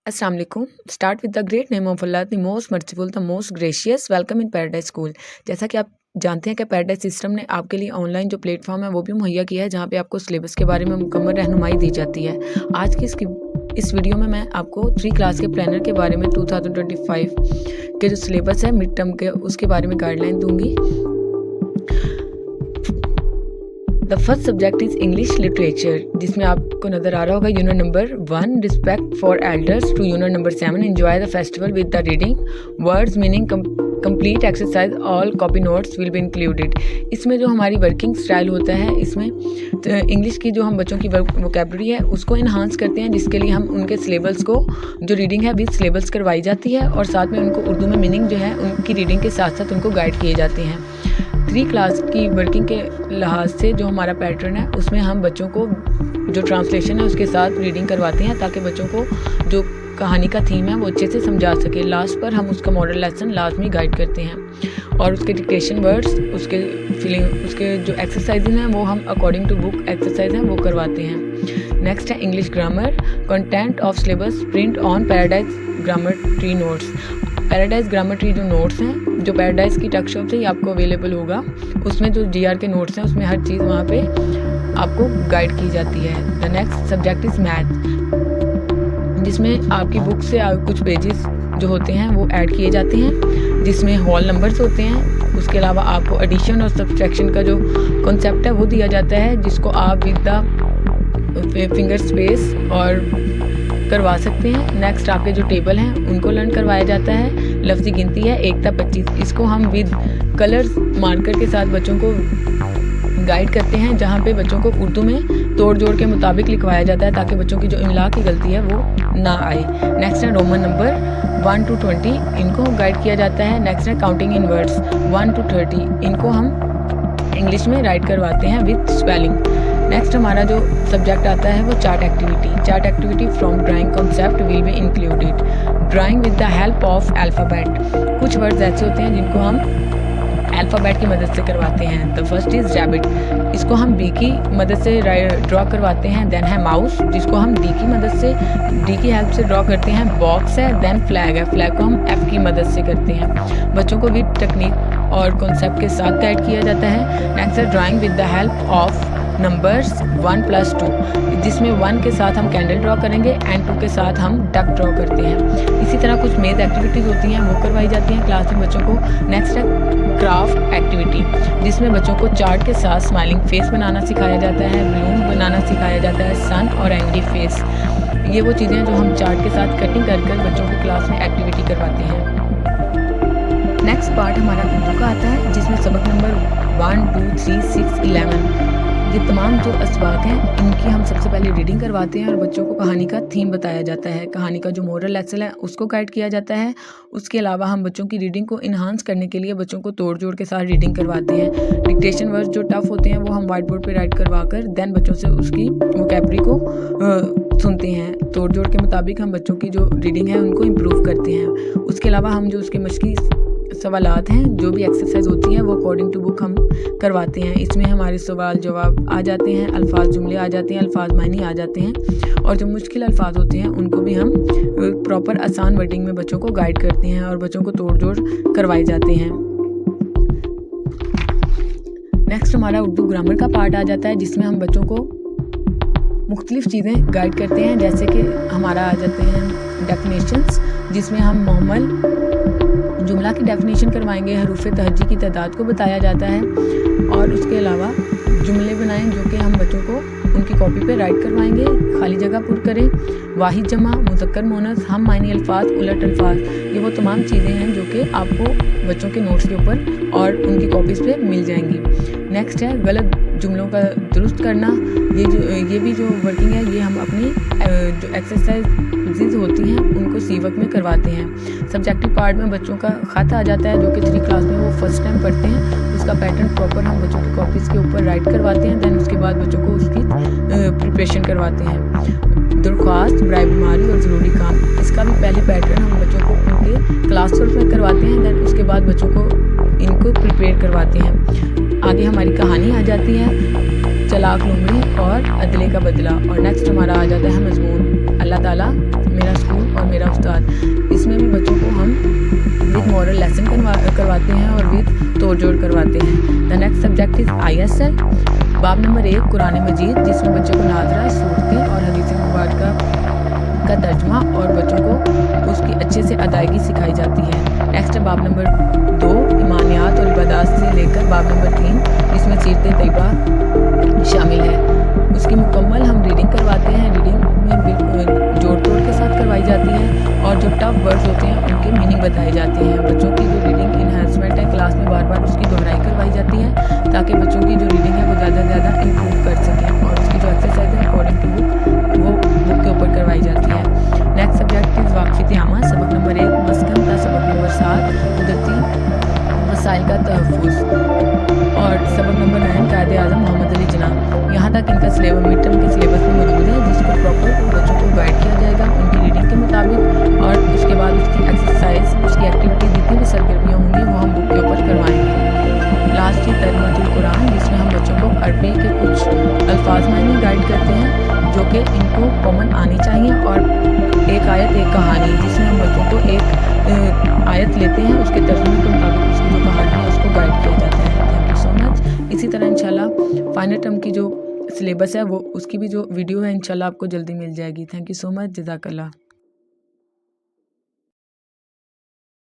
Assalamu alaikum. Start with the great name of Allah, the most merciful, the most gracious. Welcome in Paradise School. जैसा कि आप जानते हैं कि paradise system ने आपके लिए ऑनलाइन जो प्लेटफॉर्म है वो भी मुहैया किया है, जहाँ पे आपको सिलेबस के बारे में मुकम्मल रहनुमाई दी जाती है। आज की इस वीडियो में मैं आपको 3 क्लास के प्लानर के बारे में 2025 के जो सिलेबस है मिड टर्म के, उसके बारे में गाइडलाइन दूंगी। The first subject is English literature, जिसमें आपको नज़र आ रहा होगा unit number 1 respect for elders to unit number 7 enjoy the festival with the reading words meaning complete exercise all copy notes will be included. इसमें जो हमारी वर्किंग स्टाइल होता है, इसमें इंग्लिश की जो हम बच्चों की वोकैबुलरी है उसको इन्हांस करते हैं, जिसके लिए हम उनके सिलेबस को जो रीडिंग है विद सिलेबस करवाई जाती है और साथ में उनको उर्दू में मीनिंग जो है उनकी रीडिंग के साथ साथ उनको गाइड किए जाते हैं। 3 क्लास की वर्किंग के लिहाज से जो हमारा पैटर्न है उसमें हम बच्चों को जो ट्रांसलेशन है उसके साथ रीडिंग करवाते हैं, ताकि बच्चों को जो कहानी का थीम है वो अच्छे से समझा सके। लास्ट पर हम उसका मॉडल लेसन लाजमी गाइड करते हैं और उसके डिक्टेशन वर्ड्स, उसके फीलिंग, उसके जो एक्सरसाइज हैं वो हम अकॉर्डिंग टू बुक एक्सरसाइज हैं वो करवाते हैं। नेक्स्ट है English grammar, content of syllabus print on paradise grammar tree notes. Paradise grammar tree जो नोट्स हैं, जो पैराडाइज की टक शॉप से ही आपको अवेलेबल होगा, उसमें जो GR के नोट्स हैं उसमें हर चीज़ वहाँ पे आपको गाइड की जाती है। The next subject is math, जिसमें आपकी बुक से कुछ पेजेस जो होते हैं वो ऐड किए जाते हैं, जिसमें होल नंबर्स होते हैं। उसके अलावा आपको एडिशन और सब्सट्रैक्शन का जो कॉन्सेप्ट है वो दिया जाता है, जिसको आप विद द फिंगर स्पेस और करवा सकते हैं। नेक्स्ट आपके जो टेबल हैं उनको लर्न करवाया जाता है। लफ्ज़ी गिनती है 1 तक 25, इसको हम विद कलर्स मार्कर के साथ बच्चों को गाइड करते हैं, जहाँ पे बच्चों को उर्दू में तोड़ जोड़ के मुताबिक लिखवाया जाता है, ताकि बच्चों की जो इमला की गलती है वो ना आए। नेक्स्ट है रोमन नंबर 1 to 20, इनको गाइड किया जाता है। नेक्स्ट है काउंटिंग इन वर्ड्स 1 to 30, इनको हम इंग्लिश में राइट करवाते हैं विद स्पेलिंग। नेक्स्ट हमारा जो सब्जेक्ट आता है वो chart activity. Chart activity from drawing concept will be included. Drawing with the help of alphabet, कुछ वर्ड्स ऐसे होते हैं जिनको हम अल्फ़ाबेट की मदद से करवाते हैं। द फर्स्ट इज़ रैबिट, इसको हम B की मदद से ड्रॉ करवाते हैं। देन है माउस, जिसको हम D की हेल्प से ड्रॉ करते हैं। बॉक्स है, देन फ्लैग है, फ्लैग को हम F की मदद से करते हैं। बच्चों को विद टेक्निक और कॉन्सेप्ट के साथ गाइड किया जाता है। नेक्स्ट है drawing with the help of numbers 1 + 2, जिसमें 1 के साथ हम कैंडल ड्रॉ करेंगे एंड 2 के साथ हम डक ड्रॉ करते हैं। इसी तरह कुछ मेज एक्टिविटीज़ होती हैं वो करवाई जाती हैं क्लास में बच्चों को। नेक्स्ट है क्राफ्ट एक्टिविटी, जिसमें बच्चों को चार्ट के साथ स्माइलिंग फेस बनाना सिखाया जाता है, बलून बनाना सिखाया जाता है, सन और एंग्री फेस। ये वो चीज़ें जो हम चार्ट के साथ कटिंग कर बच्चों को क्लास में एक्टिविटी करवाते हैं। नेक्स्ट पार्ट हमारा उर्दू का आता है, जिसमें सबक नंबर 1, 2, 3, 6, 11 ये तमाम जो असबाक हैं इनकी हम सबसे पहले रीडिंग करवाते हैं और बच्चों को कहानी का थीम बताया जाता है। कहानी का जो मोरल लेसन है उसको गाइड किया जाता है। उसके अलावा हम बच्चों की रीडिंग को इन्हांस करने के लिए बच्चों को तोड़ जोड़ के साथ रीडिंग करवाते हैं। डिक्टेशन वर्ड्स जो टफ होते हैं वो हम वाइट बोर्ड पे राइट करवा कर देन बच्चों से उसकी वोकैबुलरी को सुनते हैं। तोड़ जोड़ के मुताबिक हम बच्चों की जो रीडिंग है उनको इम्प्रूव करते हैं। उसके अलावा हम जो उसके मशकी सवालात हैं, जो भी एक्सरसाइज होती हैं वो अकॉर्डिंग टू बुक हम करवाते हैं। इसमें हमारे सवाल जवाब आ जाते हैं, अल्फाज जुमले आ जाते हैं, अल्फाज मायने आ जाते हैं और जो मुश्किल अल्फाज होते हैं उनको भी हम प्रॉपर आसान वर्डिंग में बच्चों को गाइड करते हैं और बच्चों को तोड़ जोड़ करवाए जाते हैं। नेक्स्ट हमारा उर्दू ग्रामर का पार्ट आ जाता है, जिसमें हम बच्चों को मुख्तलिफ चीज़ें गाइड करते हैं, जैसे कि हमारा आ जाते हैं डेफिनेशंस, जिसमें हम मुहम्मल जुमला की डेफिनेशन करवाएंगे, हरूफ तहज्जी की तादाद को बताया जाता है और उसके अलावा जुमले बनाएं जो कि हम बच्चों को उनकी कॉपी पे राइट करवाएंगे। खाली जगह पुर करें, वाहिद जमा, मुज़क्कर मोनस, हम मायने अल्फाज, उलट अल्फाज, ये वो तमाम चीज़ें हैं जो कि आपको बच्चों के नोट्स के ऊपर और उनकी कॉपीज़ पे मिल जाएंगी। नेक्स्ट है गलत जुमलों का दुरुस्त करना। ये भी जो वर्किंग है ये हम अपनी जो एक्सरसाइज होती हैं उनको सीवक में करवाते हैं। सब्जेक्टिव पार्ट में बच्चों का ख़त आ जाता है जो कि 3 क्लास में वो फर्स्ट टाइम पढ़ते हैं। उसका पैटर्न प्रॉपर हम बच्चों की कॉपीज़ के ऊपर राइट करवाते हैं। दैन उसके बाद बच्चों को उसकी प्रिपरेशन करवाते हैं। दरख्वास्त, बराए बीमारी और ज़रूरी काम, इसका भी पहले पैटर्न हम बच्चों को उनके क्लास वर्क में करवाते हैं। दैन उसके बाद बच्चों को इनको प्रिपेयर करवाते हैं। आगे हमारी कहानी आ जाती है, चलाक लोमड़ी और अदले का बदला। और नेक्स्ट हमारा आ जाता है मजमून, अल्लाह ताला, मेरा स्कूल और मेरा उस्ताद। इसमें भी बच्चों को हम विद मॉरल लेसन करवाते हैं और विद तोड़ जोड़ करवाते हैं। The next subject is ISL, बाब नंबर 1 कुरान मजीद, जिसमें बच्चों को नाज़रा, सूरतें और हदीस मुबारक का तर्जमा और बच्चों को उसकी अच्छे से अदायगी सिखाई जाती है। नेक्स्ट है बाब नंबर 2 ईमानियात और इबादत से लेकर बाब नंबर 3 जिसमें सीरत तैयबा शामिल है। उसकी मुकम्मल हम रीडिंग करवाते हैं। रीडिंग में बिल्कुल जोड़ तोड़ के साथ करवाई जाती है और जो टफ वर्ड्स होते हैं उनके मीनिंग बताए जाते हैं। बच्चों की जो रीडिंग इन्हांसमेंट है, क्लास में बार बार उसकी दोहराई करवाई जाती है ताकि बच्चों की जो रीडिंग है वो ज़्यादा से ज़्यादा इम्प्रूव कर सकें और उसकी जो एक्सरसाइज है अकॉर्डिंग टू बुक वो बुक के ऊपर करवाई जाती है। नेक्स्ट सब्जेक्ट इज़ वाक़फ़ियत आमा, सबक नंबर 1 मस्कन था, सबक नंबर 7 कुदरती वसाइल का तहफ़्फ़ुज़ और सबक नंबर 9 कायदे आज़म मोहम्मद अली जिन्ना। यहाँ तक इनका सिलेबस मिड टर्म के सिलेबस में मौजूद है, जिसको प्रॉपर बच्चों को गाइड किया जाएगा उनकी रीडिंग के मुताबिक और उसके बाद उसकी एक्सरसाइज, उसकी एक्टिविटी जितनी भी सरगर्मियाँ होंगी वो हम बुक के ऊपर करवाएंगे। लास्ट ही तर्जुमतुल कुरान, जिसमें हम बच्चों को अरबी के कुछ अल्फाज मायने गाइड करते हैं जो कि इनको कॉमन आनी चाहिए और एक आयत एक कहानी, जिसमें हम बच्चों को एक आयत लेते हैं उसके तर्जुमे के मुताबिक उसकी जो कहानी है उसको गाइड किया जाता है। Thank you so much. इसी तरह इंशाल्लाह फाइनल टर्म की जो सिलेबस है वो उसकी भी जो वीडियो है इंशाल्लाह आपको जल्दी मिल जाएगी। Thank you so much. जज़ाकल्लाह।